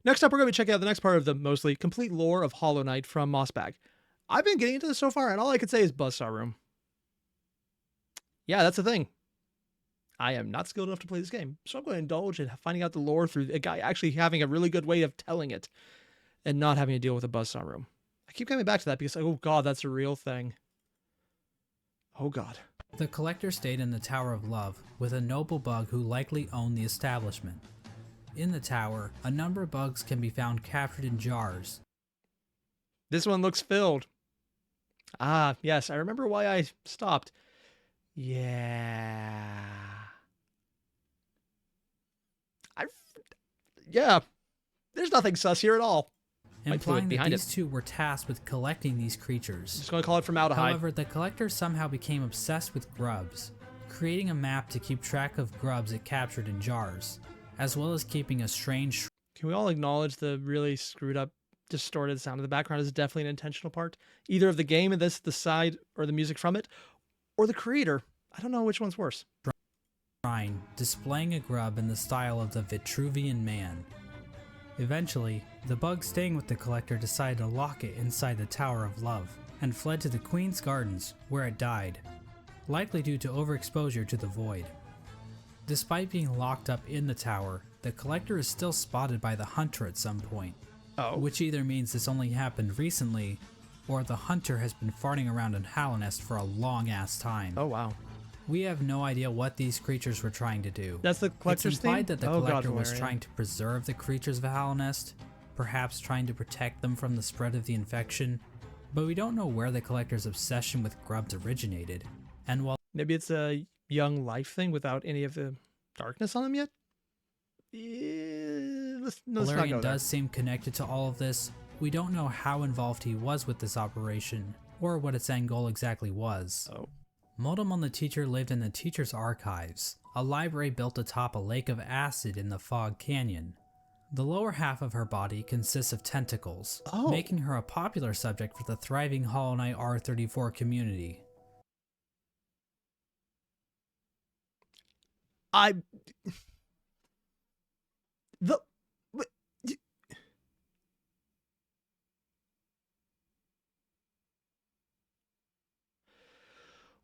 Next up, we're going to be checking out the next part of the mostly complete lore of Hollow Knight from Mossbag. I've been getting into this so far, and all I could say is Buzzsaw Room. Yeah, that's the thing. I am not skilled enough to play this game, so I'm going to indulge in finding out the lore through a guy actually having a really good way of telling it and not having to deal with a Buzzsaw Room. I keep coming back to that because, oh god, that's a real thing. Oh god. The collector stayed in the Tower of Love with a noble bug who likely owned the establishment. In the tower, a number of bugs can be found captured in jars. This one looks filled. Ah, yes, I remember why I stopped. Yeah. Yeah. There's nothing sus here at all. Implying that these two were tasked with collecting these creatures. I'm just going to call it formaldehyde. However, the collector somehow became obsessed with grubs, creating a map to keep track of grubs it captured in jars, as well as keeping a strange... Can we all acknowledge the really screwed up, distorted sound of the background is definitely an intentional part? Either of the game and this, the side, or the music from it, or the creator. I don't know which one's worse. Shrine, displaying a grub in the style of the Vitruvian Man. Eventually, the bug staying with the collector decided to lock it inside the Tower of Love, and fled to the Queen's Gardens, where it died, likely due to overexposure to the void. Despite being locked up in the tower, the collector is still spotted by the hunter at some point, which either means this only happened recently, or the hunter has been farting around in Hallownest for a long ass time. Oh wow. We have no idea what these creatures were trying to do. That's the collector's It's implied theme? that the collector was trying to preserve the creatures of Hallownest, perhaps trying to protect them from the spread of the infection, but we don't know where the collector's obsession with grubs originated. And while maybe it's a young life thing without any of the darkness on him yet? Let's not Valerian go there. does seem connected to all of this, we don't know how involved he was with this operation, or what its end goal exactly was. Motomon the teacher lived in the teacher's archives, a library built atop a lake of acid in the Fog Canyon. The lower half of her body consists of tentacles, making her a popular subject for the thriving Hollow Knight R34 community.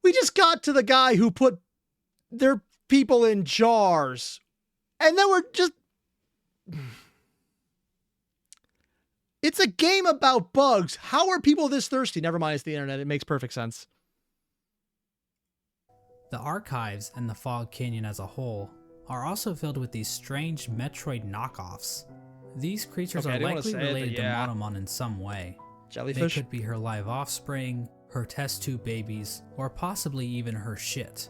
We just got to the guy who put their people in jars. And then we're just... It's a game about bugs. How are people this thirsty? Never mind, it's the internet. It makes perfect sense. The archives and the Fog Canyon as a whole are also filled with these strange Metroid knockoffs. These creatures are likely related to Motomon in some way. Jellyfish? They could be her live offspring, her test tube babies, or possibly even her shit.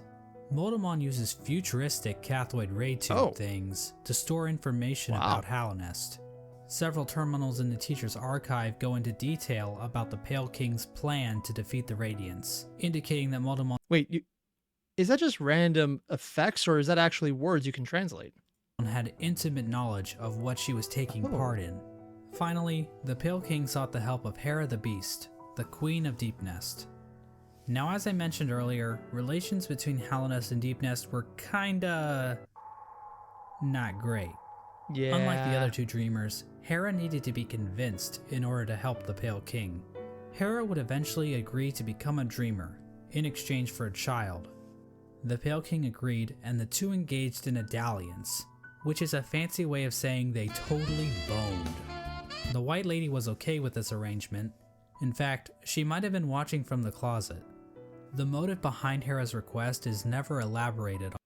Motomon uses futuristic cathode ray tube things to store information about Hallownest. Several terminals in the teacher's archive go into detail about the Pale King's plan to defeat the Radiants, indicating that Motomon... Wait, is that just random effects, or is that actually words you can translate? ...had intimate knowledge of what she was taking part in. Finally, the Pale King sought the help of Hera the Beast, the Queen of Deepnest. Now, as I mentioned earlier, relations between Hallownest and Deepnest were kinda... not great. Yeah. Unlike the other two dreamers, Hera needed to be convinced in order to help the Pale King. Hera would eventually agree to become a dreamer, in exchange for a child. The Pale King agreed, and the two engaged in a dalliance, which is a fancy way of saying they totally boned. The White Lady was okay with this arrangement. In fact, she might have been watching from the closet. The motive behind Hera's request is never elaborated on.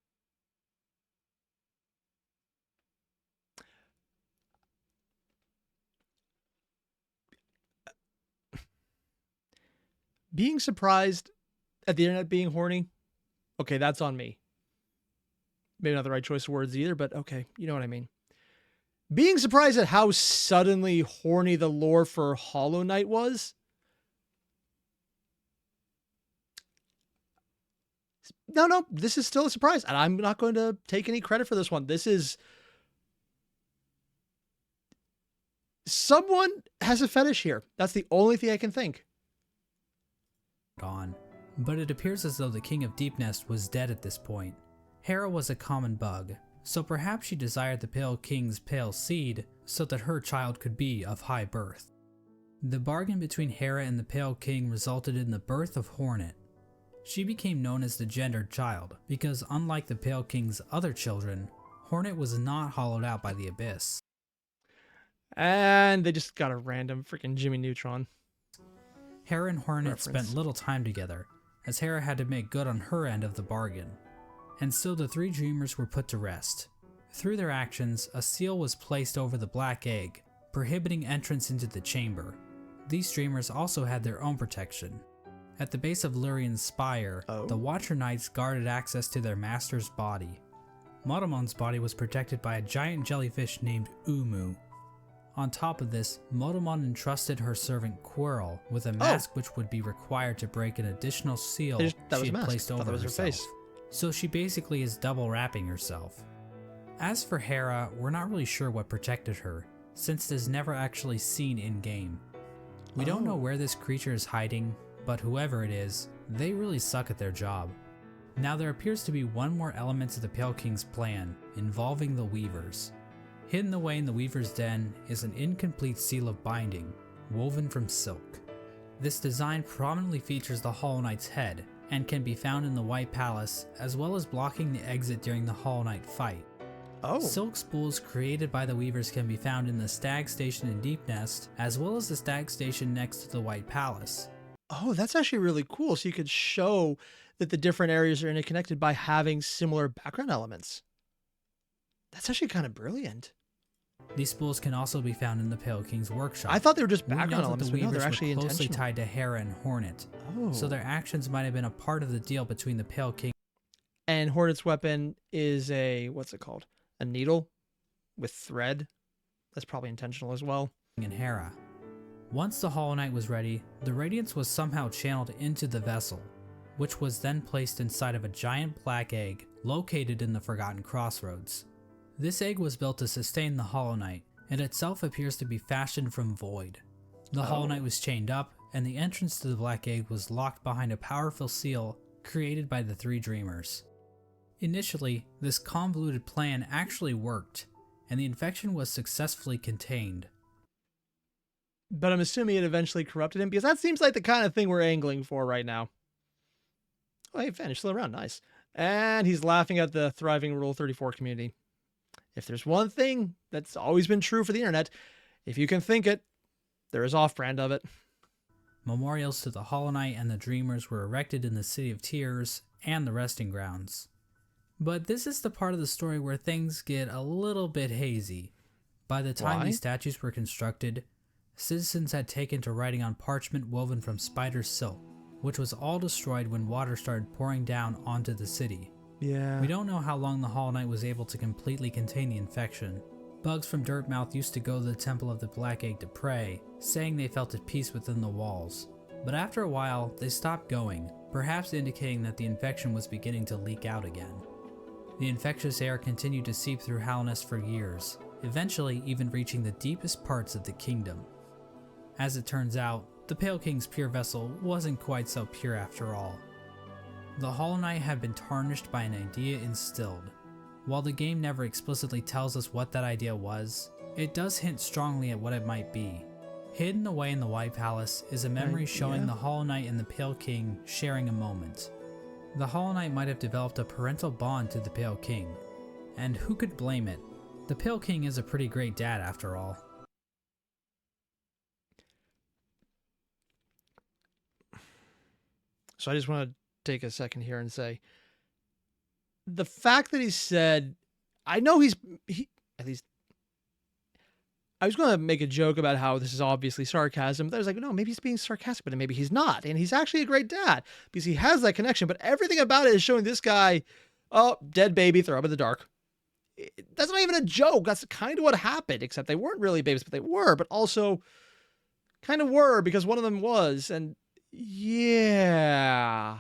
Being surprised at the internet being horny, okay, that's on me. Maybe not the right choice of words either, but okay, you know what I mean. Being surprised at how suddenly horny the lore for Hollow Knight was. No, this is still a surprise, and I'm not going to take any credit for this one. This is... Someone has a fetish here. That's the only thing I can think. But it appears as though the King of Deepnest was dead at this point. Hera was a common bug, so perhaps she desired the Pale King's pale seed so that her child could be of high birth. The bargain between Hera and the Pale King resulted in the birth of Hornet. She became known as the gendered child because, unlike the Pale King's other children, Hornet was not hollowed out by the abyss. And they just got a random freaking Jimmy Neutron. Hera and Hornet reference. spent little time together, as Hera had to make good on her end of the bargain. And so the three dreamers were put to rest. Through their actions, a seal was placed over the black egg, prohibiting entrance into the chamber. These dreamers also had their own protection. At the base of Lurien's spire, the Watcher Knights guarded access to their master's body. Motomon's body was protected by a giant jellyfish named Umu. On top of this, Motomon entrusted her servant Squirrel with a mask which would be required to break an additional seal she had placed over herself. So she basically is double wrapping herself. As for Hera, we're not really sure what protected her, since it is never actually seen in-game. We don't know where this creature is hiding, but whoever it is, they really suck at their job. Now there appears to be one more element to the Pale King's plan, involving the Weavers. Hidden away in the Weaver's den is an incomplete seal of binding, woven from silk. This design prominently features the Hollow Knight's head, and can be found in the White Palace, as well as blocking the exit during the Hollow Knight fight. Silk spools created by the Weavers can be found in the Stag Station in Deep Nest, as well as the Stag Station next to the White Palace. Oh, that's actually really cool. So you could show that the different areas are interconnected by having similar background elements. That's actually kind of brilliant. These spools can also be found in the Pale King's workshop. I thought they were just background elements, but no, they're actually were closely intentional. tied to Hera and Hornet, so their actions might have been a part of the deal between the Pale King and Hornet's weapon is a, what's it called? A needle with thread. That's probably intentional as well. And Hera. Once the Hollow Knight was ready, the Radiance was somehow channeled into the vessel, which was then placed inside of a giant black egg located in the Forgotten Crossroads. This egg was built to sustain the Hollow Knight, and itself appears to be fashioned from void. The Hollow Knight was chained up, and the entrance to the black egg was locked behind a powerful seal created by the three dreamers. Initially, this convoluted plan actually worked, and the infection was successfully contained. But I'm assuming it eventually corrupted him, because that seems like the kind of thing we're angling for right now. Oh, hey, Fan, you're still around. Nice. And he's laughing at the thriving Rule 34 community. If there's one thing that's always been true for the internet, if you can think it, there is off-brand of it. Memorials to the Hollow Knight and the Dreamers were erected in the City of Tears and the Resting Grounds. But this is the part of the story where things get a little bit hazy. By the time these statues were constructed, citizens had taken to writing on parchment woven from spider silk, which was all destroyed when water started pouring down onto the city. Yeah. We don't know how long the Hollow Knight was able to completely contain the infection. Bugs from Dirtmouth used to go to the Temple of the Black Egg to pray, saying they felt at peace within the walls. But after a while, they stopped going, perhaps indicating that the infection was beginning to leak out again. The infectious air continued to seep through Halnest for years, eventually even reaching the deepest parts of the kingdom. As it turns out, the Pale King's pure vessel wasn't quite so pure after all. The Hollow Knight had been tarnished by an idea instilled. While the game never explicitly tells us what that idea was, it does hint strongly at what it might be. Hidden away in the White Palace is a memory showing the Hollow Knight and the Pale King sharing a moment. The Hollow Knight might have developed a parental bond to the Pale King, and who could blame it? The Pale King is a pretty great dad after all. So I just want to take a second here and say, the fact that he said, I know he at least, I was going to make a joke about how this is obviously sarcasm, but I was like, no, maybe he's being sarcastic, but maybe he's not. And he's actually a great dad because he has that connection, but everything about it is showing this guy, oh, dead baby, throw up in the dark. That's not even a joke. That's kind of what happened, except they weren't really babies, but they were, but also kind of were because one of them was. And yeah.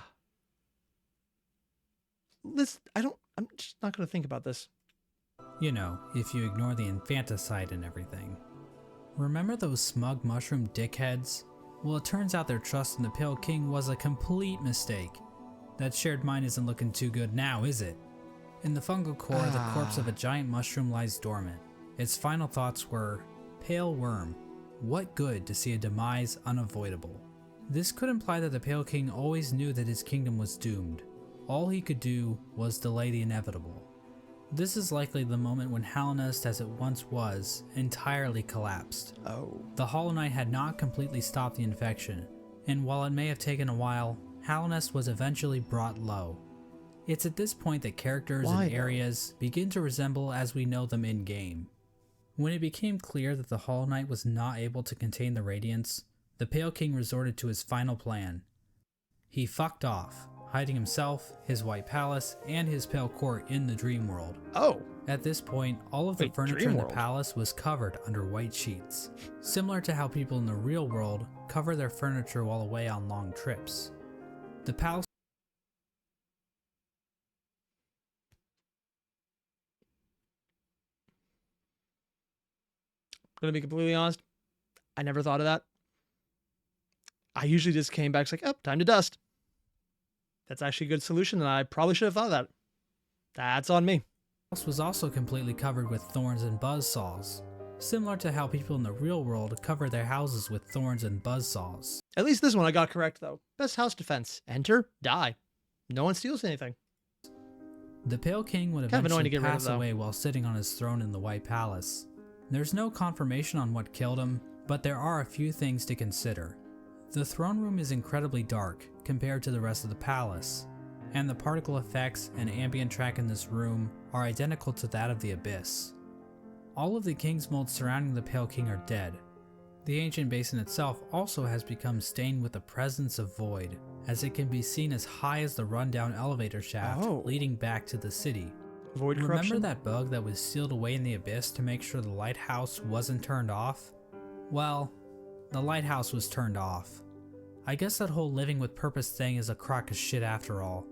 I'm just not going to think about this. You know, if you ignore the infanticide and everything. Remember those smug mushroom dickheads? Well, it turns out their trust in the Pale King was a complete mistake. That shared mind isn't looking too good now, is it? In the fungal core, the corpse of a giant mushroom lies dormant. Its final thoughts were, "Pale worm, what good to see a demise unavoidable?" This could imply that the Pale King always knew that his kingdom was doomed. All he could do was delay the inevitable. This is likely the moment when Hallownest, as it once was, entirely collapsed. Oh. The Hollow Knight had not completely stopped the infection, and while it may have taken a while, Hallownest was eventually brought low. It's at this point that characters and areas begin to resemble as we know them in-game. When it became clear that the Hollow Knight was not able to contain the Radiance, the Pale King resorted to his final plan. He fucked off, hiding himself, his White Palace, and his Pale Court in the Dream World. Oh. At this point, all of the furniture in the palace was covered under white sheets, similar to how people in the real world cover their furniture while away on long trips. The palace I'm gonna be completely honest, I never thought of that. I usually just came back, it's like, oh, time to dust. That's actually a good solution, and I probably should have thought of that. That's on me. The house was also completely covered with thorns and buzzsaws, similar to how people in the real world cover their houses with thorns and buzzsaws. At least this one I got correct, though. Best house defense. Enter, die. No one steals anything. The Pale King would eventually pass away while sitting on his throne in the White Palace. There's no confirmation on what killed him, but there are a few things to consider. The throne room is incredibly dark compared to the rest of the palace, and the particle effects and ambient track in this room are identical to that of the Abyss. All of the king's molds surrounding the Pale King are dead. The ancient basin itself also has become stained with the presence of void, as it can be seen as high as the rundown elevator shaft leading back to the city. Void corruption? Remember that bug that was sealed away in the Abyss to make sure the lighthouse wasn't turned off? Well, the lighthouse was turned off. I guess that whole living with purpose thing is a crock of shit after all.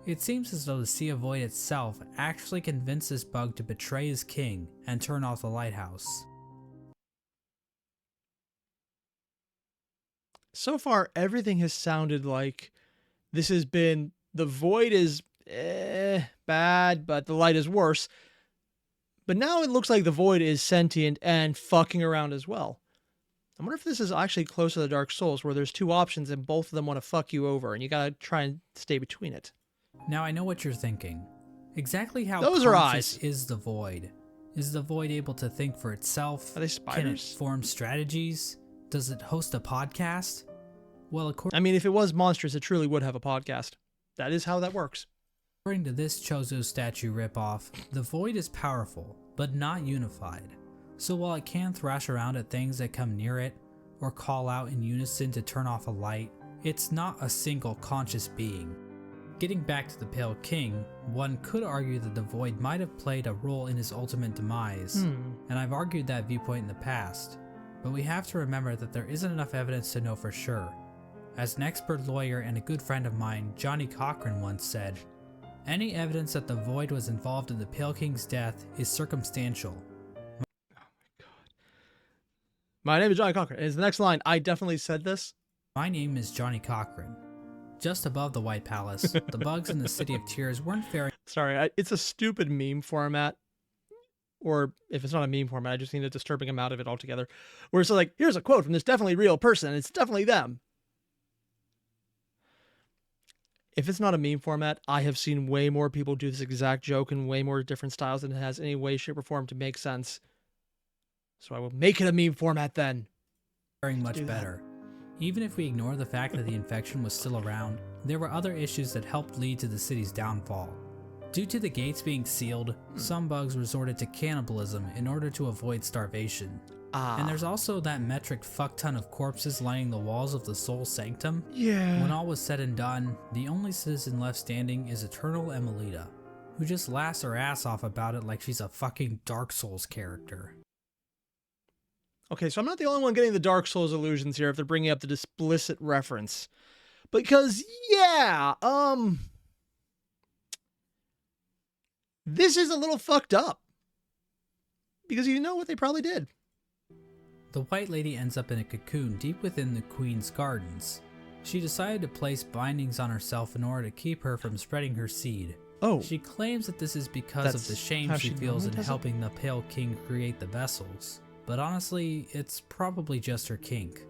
It seems as though the Sea of Void itself actually convinced this bug to betray his king and turn off the lighthouse. So far, everything has sounded like this has been, the void is bad, but the light is worse. But now it looks like the void is sentient and fucking around as well. I wonder if this is actually close to the Dark Souls, where there's two options and both of them want to fuck you over, and you gotta try and stay between it. Now I know what you're thinking. Exactly how those are eyes is the void? Is the void able to think for itself? Are they spiders? Can it form strategies? Does it host a podcast? Well, I mean, if it was monstrous, it truly would have a podcast. That is how that works. According to this Chozo statue ripoff, the void is powerful, but not unified. So while it can thrash around at things that come near it, or call out in unison to turn off a light, it's not a single conscious being. Getting back to the Pale King, one could argue that the void might have played a role in his ultimate demise, and I've argued that viewpoint in the past, but we have to remember that there isn't enough evidence to know for sure. As an expert lawyer and a good friend of mine, Johnny Cochran, once said, "Any evidence that the void was involved in the Pale King's death is circumstantial." My name is Johnny Cochran. Is the next line, I definitely said this? My name is Johnny Cochran. Just above the White Palace, the bugs in the City of Tears weren't very... Sorry, it's a stupid meme format. Or if it's not a meme format, I just need a disturbing amount of it altogether. Where it's like, here's a quote from this definitely real person. It's definitely them. If it's not a meme format, I have seen way more people do this exact joke in way more different styles than it has any way, shape, or form to make sense. So I will make it a meme format then. Very much better. Even if we ignore the fact that the infection was still around, there were other issues that helped lead to the city's downfall. Due to the gates being sealed, some bugs resorted to cannibalism in order to avoid starvation. And there's also that metric fuckton of corpses lining the walls of the Soul Sanctum. Yeah. When all was said and done, the only citizen left standing is Eternal Emelita, who just laughs her ass off about it like she's a fucking Dark Souls character. Okay, so I'm not the only one getting the Dark Souls illusions here if they're bringing up the explicit reference. Because, yeah, this is a little fucked up. Because you know what they probably did. The White Lady ends up in a cocoon deep within the Queen's gardens. She decided to place bindings on herself in order to keep her from spreading her seed, Oh, She claims that this is because of the That's shame how she she feels in normally does it? helping the Pale King create the vessels, but honestly, it's probably just her kink.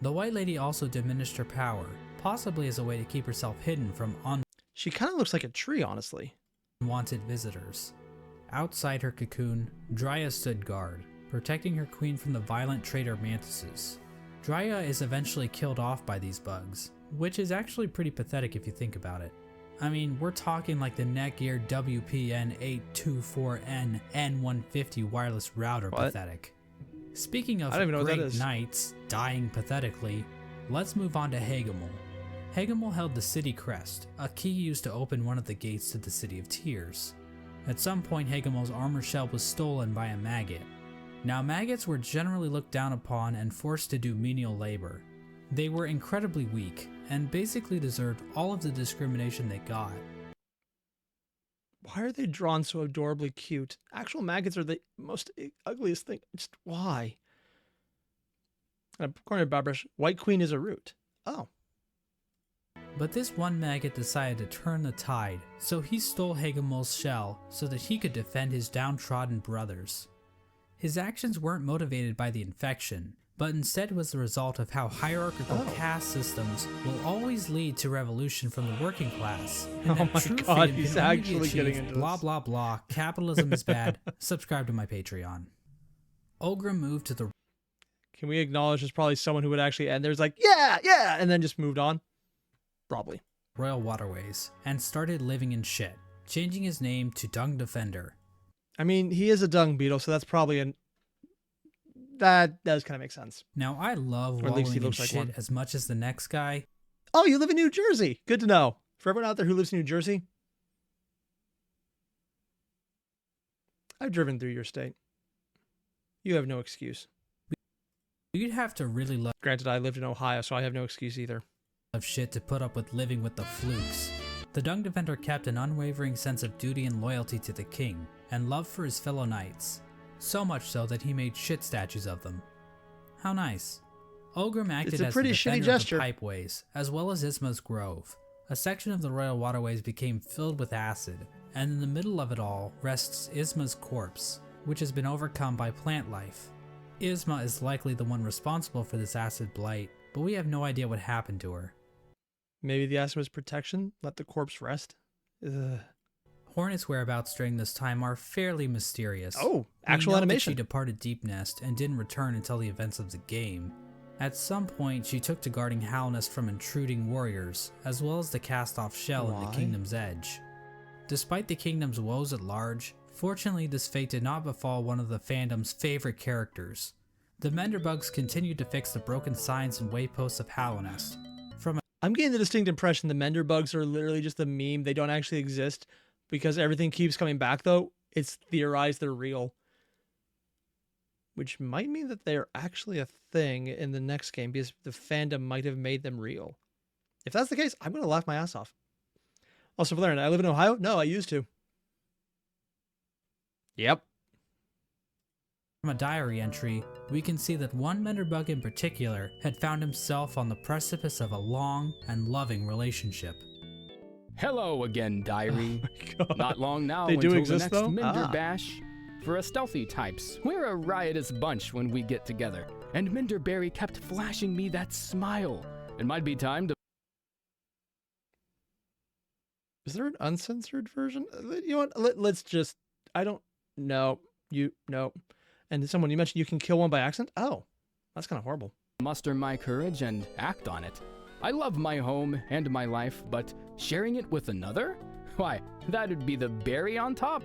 The White Lady also diminished her power, possibly as a way to keep herself hidden from she kind of looks like a tree, honestly. unwanted visitors. Outside her cocoon, Drya stood guard, protecting her queen from the violent traitor mantises. Drya is eventually killed off by these bugs, which is actually pretty pathetic if you think about it. I mean, we're talking like the Netgear WPN824N N150 wireless router What? pathetic. Speaking of I don't even know what that great is. knights dying pathetically, let's move on to Hagamol. Hagamol held the city crest, a key used to open one of the gates to the City of Tears. At some point, Hagamol's armor shell was stolen by a maggot. Now, maggots were generally looked down upon and forced to do menial labor. They were incredibly weak, and basically deserved all of the discrimination they got. Why are they drawn so adorably cute? Actual maggots are the most ugliest thing. Just why? According to Babrish, White Queen is a root. Oh. But this one maggot decided to turn the tide, so he stole Hagamol's shell so that he could defend his downtrodden brothers. His actions weren't motivated by the infection, but instead was the result of how hierarchical caste systems will always lead to revolution from the working class. And Oh that my true God, freedom he's can only be actually getting achieved, into blah this. blah blah, capitalism is bad, subscribe to my Patreon. Ogrim moved to the Can we acknowledge there's probably someone who would actually end there's like, yeah, yeah, and then just moved on? Probably. Royal Waterways and started living in shit, changing his name to Dung Defender. I mean, he is a dung beetle, so that's probably that does kind of make sense. Now, I love Or at least he wallowing in looks like shit one. as much as the next guy. Oh, you live in New Jersey. Good to know. For everyone out there who lives in New Jersey, I've driven through your state. You have no excuse. You'd have to really love Granted, I lived in Ohio, so I have no excuse either. shit to put up with living with the flukes. The Dung Defender kept an unwavering sense of duty and loyalty to the king, and love for his fellow knights. So much so that he made shit statues of them. How nice. Ogrim acted It's a as pretty the shitty defender of gesture. the pipeways, as well as Isma's Grove. A section of the Royal Waterways became filled with acid, and in the middle of it all rests Isma's corpse, which has been overcome by plant life. Isma is likely the one responsible for this acid blight, but we have no idea what happened to her. Maybe the ask was protection. Let the corpse rest. Ugh. Hornet's whereabouts during this time are fairly mysterious. Oh, We actual know that animation. she departed Deep Nest and didn't return until the events of the game. At some point, she took to guarding Howlnest from intruding warriors, as well as the cast-off shell in the Why? Kingdom's Edge. Despite the Kingdom's woes at large, fortunately this fate did not befall one of the fandom's favorite characters. The Menderbugs continued to fix the broken signs and wayposts of Howlnest. I'm getting the distinct impression the Mender bugs are literally just a meme. They don't actually exist because everything keeps coming back, though. It's theorized they're real. Which might mean that they're actually a thing in the next game because the fandom might have made them real. If that's the case, I'm going to laugh my ass off. Also, Valerian, I live in Ohio? No, I used to. Yep. From a diary entry, we can see that one Menderbug in particular had found himself on the precipice of a long and loving relationship. Hello again, diary. Oh my God. Not long now They do until exist, the next though? Minder Ah. Bash. For us stealthy types, we're a riotous bunch when we get together, and Minderberry kept flashing me that smile. It might be time to Is there an uncensored version? You know what? Let's just. I don't know. No. And someone, you mentioned you can kill one by accident? Oh, that's kind of horrible. muster my courage and act on it. I love my home and my life, but sharing it with another? Why, that'd be the berry on top.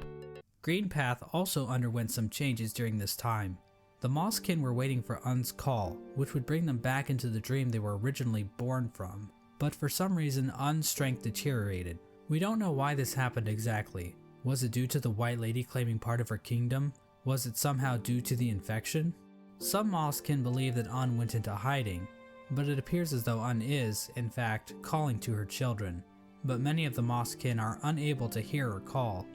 Greenpath also underwent some changes during this time. The Mosskin were waiting for Un's call, which would bring them back into the dream they were originally born from. But for some reason, Un's strength deteriorated. We don't know why this happened exactly. Was it due to the White Lady claiming part of her kingdom? Was it somehow due to the infection? Some Mosskin believe that Un went into hiding, but it appears as though Un is, in fact, calling to her children. But many of the Mosskin are unable to hear her call.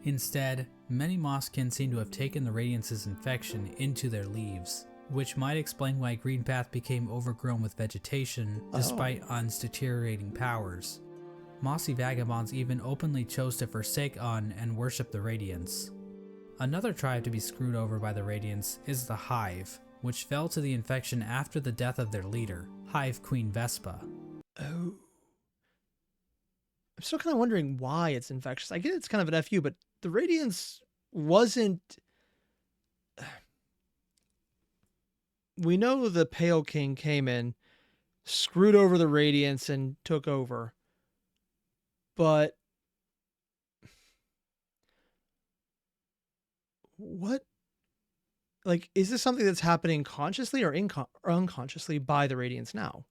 Instead, many Mosskin seem to have taken the Radiance's infection into their leaves, which might explain why Greenpath became overgrown with vegetation despite Un's deteriorating powers. mossy vagabonds even openly chose to forsake Un and worship the Radiance. Another tribe to be screwed over by the Radiance is the Hive, which fell to the infection after the death of their leader, Hive Queen Vespa. Oh. I'm still kind of wondering why it's infectious. I get it's kind of an FU, but the Radiance wasn't... We know the Pale King came in, screwed over the Radiance, and took over. But... what? Like, is this something that's happening consciously or unconsciously by the Radiance now?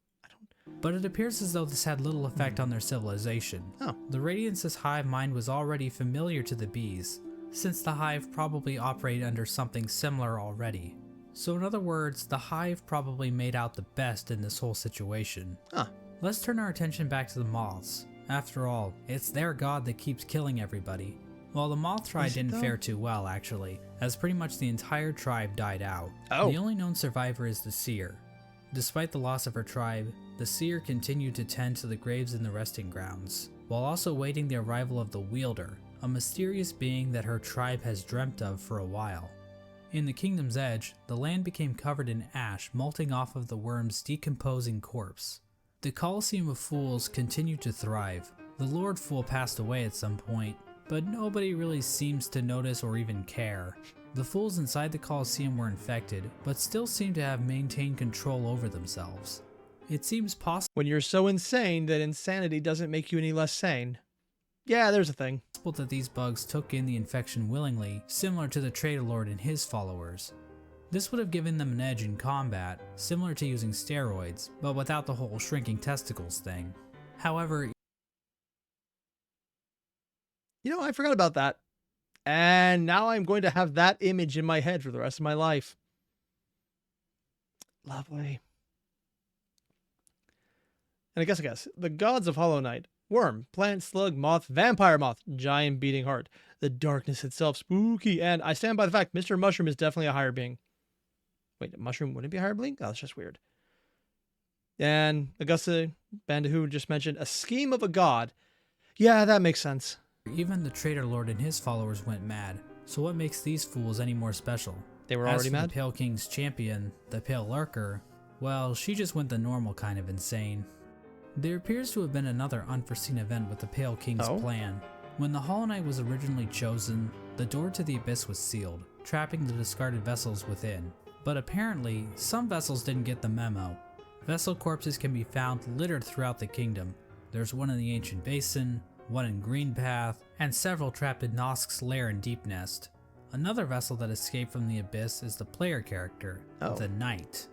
But it appears as though this had little effect on their civilization. Oh. The Radiance's hive mind was already familiar to the bees, since the hive probably operated under something similar already. So in other words, the hive probably made out the best in this whole situation. Huh. Let's turn our attention back to the Moths. After all, it's their god that keeps killing everybody. Well, the Moth tribe didn't fare too well, actually, as pretty much the entire tribe died out. Oh. The only known survivor is the Seer. Despite the loss of her tribe, the Seer continued to tend to the graves in the resting grounds, while also waiting the arrival of the Wielder, a mysterious being that her tribe has dreamt of for a while. In the Kingdom's Edge, the land became covered in ash molting off of the worm's decomposing corpse. The Coliseum of Fools continued to thrive. The Lord Fool passed away at some point, but nobody really seems to notice or even care. The fools inside the Coliseum were infected, but still seem to have maintained control over themselves. It seems possible When you're so insane that insanity doesn't make you any less sane. Yeah, there's a thing. that these bugs took in the infection willingly, similar to the Traitor Lord and his followers. This would have given them an edge in combat, similar to using steroids, but without the whole shrinking testicles thing. However, You know, I forgot about that. And now I'm going to have that image in my head for the rest of my life. Lovely. And I guess, the gods of Hollow Knight. Worm, plant, slug, moth, vampire moth, giant beating heart. The darkness itself, spooky. And I stand by the fact Mr. Mushroom is definitely a higher being. Wait, a mushroom wouldn't be a higher being? Oh, that's just weird. And Augusta Bandahu just mentioned a scheme of a god. Yeah, that makes sense. even the Traitor Lord and his followers went mad, so what makes these fools any more special? They were As already for mad? the Pale King's champion, the Pale Lurker, well, she just went the normal kind of insane. There appears to have been another unforeseen event with the Pale King's plan. When the Hollow Knight was originally chosen, the door to the Abyss was sealed, trapping the discarded vessels within. But apparently, some vessels didn't get the memo. Vessel corpses can be found littered throughout the kingdom. There's one in the Ancient Basin, one in Green Path, and several trapped in Nosk's lair and Deep Nest. Another vessel that escaped from the Abyss is the player character, the Knight.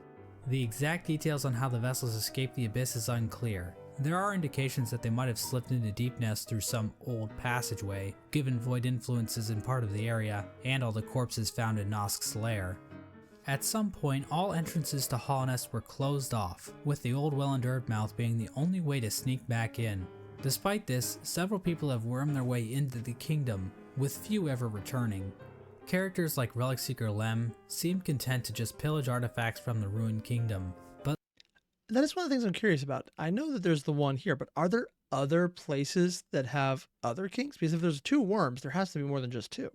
The exact details on how the vessels escaped the Abyss is unclear. There are indications that they might have slipped into Deep Nest through some old passageway, given void influences in part of the area, and all the corpses found in Nosk's lair. At some point, all entrances to Hollow Nest were closed off, with the old well and Earthmouth being the only way to sneak back in. Despite this, several people have wormed their way into the kingdom, with few ever returning. Characters like Relic Seeker Lem seem content to just pillage artifacts from the ruined kingdom, but That is one of the things I'm curious about. I know that there's the one here, but are there other places that have other kings? Because if there's 2 worms, there has to be more than just 2.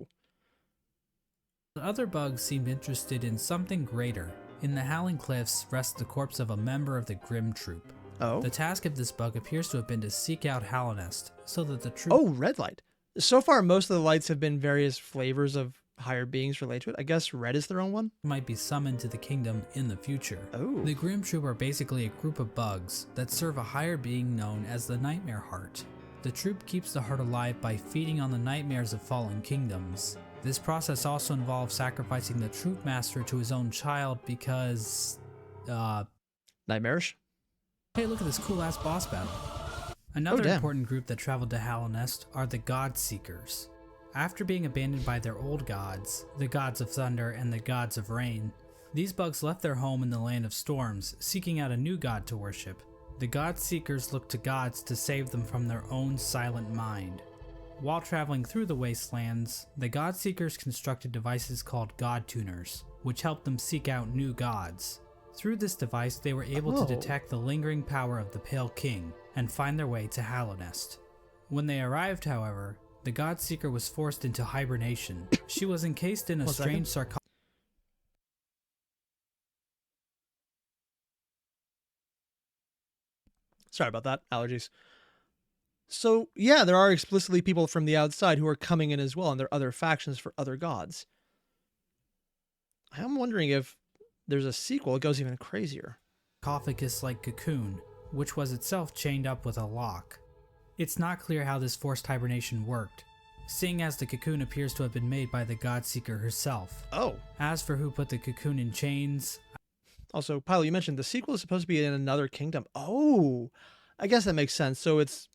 the other bugs seemed interested in something greater. In the Howling Cliffs rests the corpse of a member of the Grimm Troupe. Oh. The task of this bug appears to have been to seek out Hollow Nest, so that the troupe Oh, red light. So far, most of the lights have been various flavors of higher beings related to it. I guess red is their own one? might be summoned to the kingdom in the future. Oh. The Grimm Troupe are basically a group of bugs that serve a higher being known as the Nightmare Heart. The troupe keeps the heart alive by feeding on the nightmares of fallen kingdoms. This process also involves sacrificing the troupe master to his own child because, Nightmarish? hey, look at this cool ass boss battle. Another damn. important group that traveled to Hollow Nest are the Godseekers. After being abandoned by their old gods, the gods of thunder and the gods of rain, these bugs left their home in the land of storms, seeking out a new god to worship. The Godseekers looked to gods to save them from their own silent mind. While traveling through the wastelands, the Godseekers constructed devices called God Tuners, which helped them seek out new gods. Through this device, they were able to detect the lingering power of the Pale King and find their way to Hollow Nest. When they arrived, however, the Godseeker was forced into hibernation. She was encased in a One second. strange sarcophagus. Sorry about that. Allergies. So, yeah, there are explicitly people from the outside who are coming in as well, and there are other factions for other gods. I'm wondering if there's a sequel that goes even crazier. Sarcophagus-like cocoon, which was itself chained up with a lock. It's not clear how this forced hibernation worked, seeing as the cocoon appears to have been made by the Godseeker herself. Oh. As for who put the cocoon in chains... Also, Pilo, you mentioned the sequel is supposed to be in another kingdom. Oh, I guess that makes sense. So is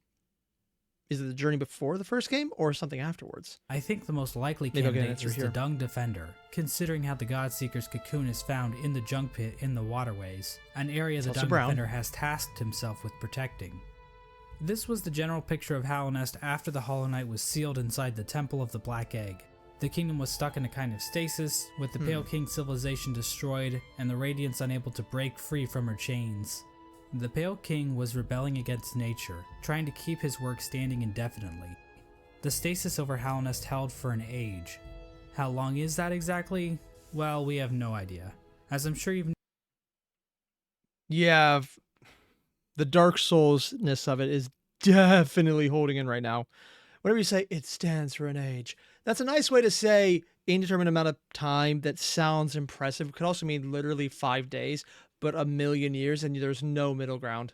it the journey before the first game or something afterwards? I think the most likely Maybe I'll get an candidate answer is here. the Dung Defender, considering how the Godseeker's cocoon is found in the junk pit in the waterways, an area the also Dung brown. Defender has tasked himself with protecting. This was the general picture of Hallownest after the Hollow Knight was sealed inside the Temple of the Black Egg. The kingdom was stuck in a kind of stasis, with the Pale King civilization destroyed and the Radiance unable to break free from her chains. The Pale King was rebelling against nature, trying to keep his work standing indefinitely. The stasis over Hallownest held for an age. How long is that exactly? Well, we have no idea. As I'm sure you've Yeah, the Dark Souls-ness of it is definitely holding in right now. Whenever you say, it stands for an age, that's a nice way to say indeterminate amount of time that sounds impressive. It could also mean literally 5 days, but a million years, and there's no middle ground.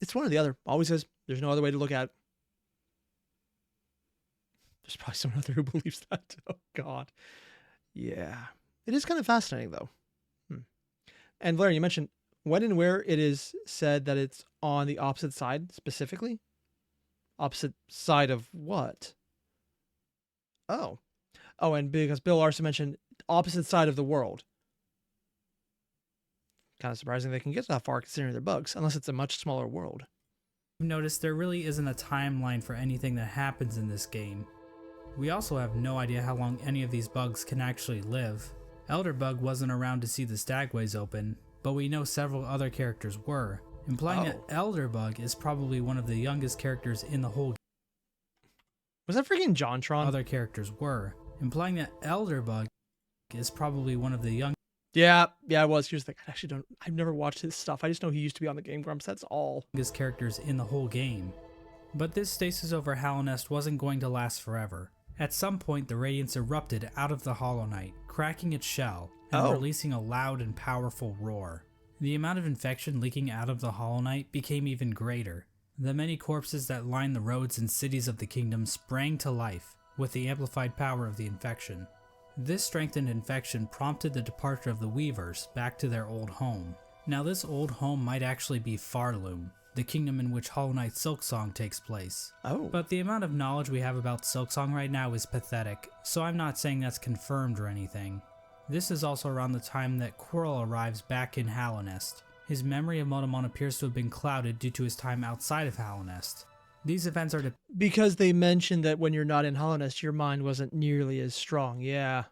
It's one or the other. Always is. There's no other way to look at it. There's probably someone out there who believes that. Oh, God. Yeah. It is kind of fascinating, though. And Valerian, you mentioned when and where it is said that it's on the opposite side, specifically? Opposite side of what? Oh. Oh, and because Bill also mentioned opposite side of the world. Kind of surprising they can get that far considering they're bugs, unless it's a much smaller world. noticed, there really isn't a timeline for anything that happens in this game. We also have no idea how long any of these bugs can actually live. Elderbug wasn't around to see the stagways open, but we know several other characters were, implying that Elderbug is probably one of the youngest characters in the whole game. Was that freaking JonTron? Other characters were, implying that Elderbug is probably one of the young. Yeah, it was. Here's the thing. I've never watched his stuff. I just know he used to be on the Game Grumps. That's all. Youngest characters in the whole game. But this stasis over Hallownest wasn't going to last forever. At some point, the Radiance erupted out of the Hollow Knight, cracking its shell, and releasing a loud and powerful roar. The amount of infection leaking out of the Hollow Knight became even greater. The many corpses that lined the roads and cities of the kingdom sprang to life, with the amplified power of the infection. This strengthened infection prompted the departure of the Weavers back to their old home. Now this old home might actually be Farloom, the kingdom in which Hollow Knight Silksong takes place. But the amount of knowledge we have about Silksong right now is pathetic, so I'm not saying that's confirmed or anything. This is also around the time that Quirrell arrives back in Hallownest. His memory of Motomon appears to have been clouded due to his time outside of Hallownest. These events are because they mentioned that when you're not in Hallownest, your mind wasn't nearly as strong. Yeah.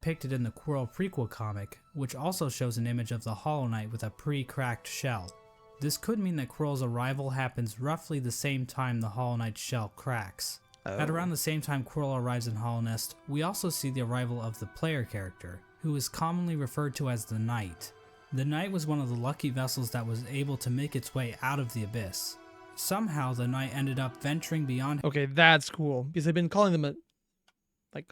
Depicted in the Quirrell prequel comic, which also shows an image of the Hollow Knight with a pre-cracked shell. This could mean that Quirrell's arrival happens roughly the same time the Hollow Knight's shell cracks. At around the same time Quirrell arrives in Hallownest, we also see the arrival of the player character, who is commonly referred to as the Knight. The Knight was one of the lucky vessels that was able to make its way out of the abyss. Somehow the Knight ended up venturing beyond. Okay, that's cool, because they've been calling them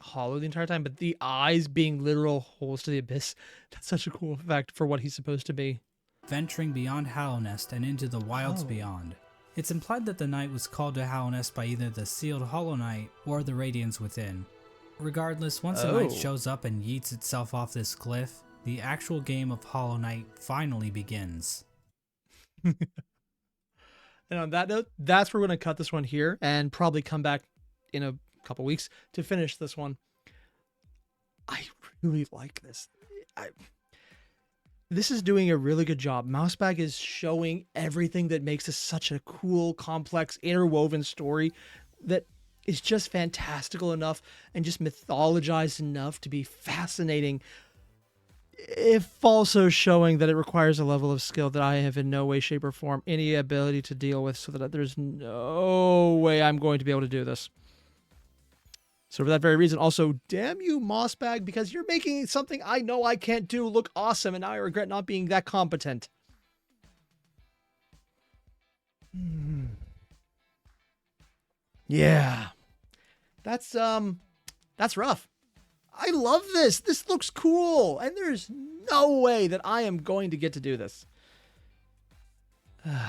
hollow the entire time, but the eyes being literal holes to the abyss, that's such a cool effect for what he's supposed to be. Venturing beyond Hallownest and into the wilds beyond. It's implied that the Knight was called to Hallownest by either the sealed Hollow Knight or the Radiance within. Regardless, once the Knight shows up and yeets itself off this cliff, the actual game of Hollow Knight finally begins. And on that note, that's where we're going to cut this one here and probably come back in a couple weeks to finish this one. I really like this. This is doing a really good job. Mousebag is showing everything that makes this such a cool, complex, interwoven story that is just fantastical enough and just mythologized enough to be fascinating. if also showing that it requires a level of skill that I have in no way, shape, or form any ability to deal with, so that there's no way I'm going to be able to do this. So for that very reason, also, damn you, mossbag, because you're making something I know I can't do look awesome, and now I regret not being that competent. Yeah. That's rough. I love this. This looks cool. And there's no way that I am going to get to do this. And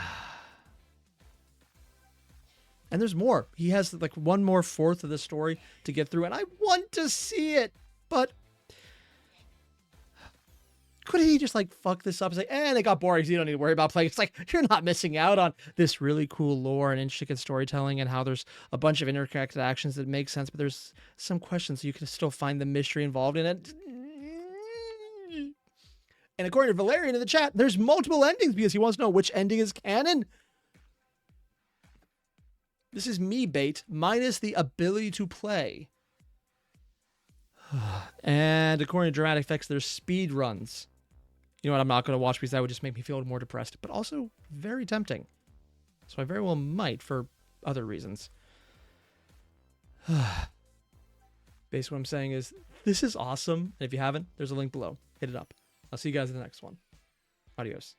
there's more. He has like one more fourth of the story to get through, and I want to see it, but could he just like fuck this up and say, it got boring, so you don't need to worry about playing? It's like, you're not missing out on this really cool lore and intricate storytelling and how there's a bunch of interconnected actions that make sense, but there's some questions, so you can still find the mystery involved in it. And according to Valerian in the chat, there's multiple endings because he wants to know which ending is canon. This is me bait minus the ability to play. And according to Dramatic Effects, there's speed runs. You know what? I'm not going to watch because that would just make me feel more depressed, but also very tempting. So I very well might for other reasons. Basically, what I'm saying is this is awesome. And if you haven't, there's a link below. Hit it up. I'll see you guys in the next one. Adios.